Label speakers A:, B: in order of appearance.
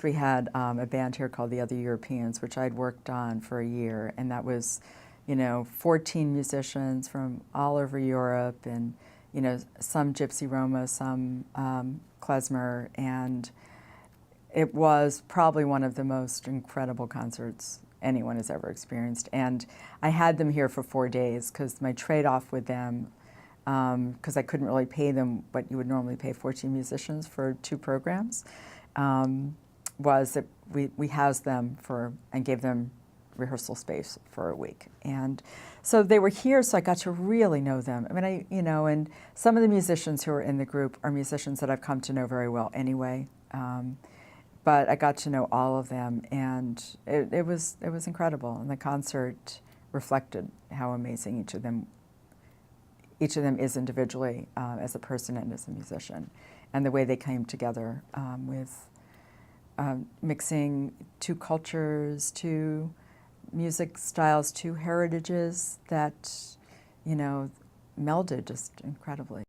A: We had a band here called the Other Europeans, which I'd worked on for a year, and that was, 14 musicians from all over Europe, and some gypsy-roma, some klezmer, and it was probably one of the most incredible concerts anyone has ever experienced. And I had them here for 4 days because my trade-off with them, because I couldn't really pay them what you would normally pay 14 musicians for 2 programs, was that we housed them and gave them rehearsal space for a week. And so they were here, so I got to really know them. I mean, and some of the musicians who are in the group are musicians that I've come to know very well anyway. But I got to know all of them, and it was incredible. And the concert reflected how amazing each of them is individually as a person and as a musician, and the way they came together with mixing 2 cultures, 2 music styles, 2 heritages that melded just incredibly.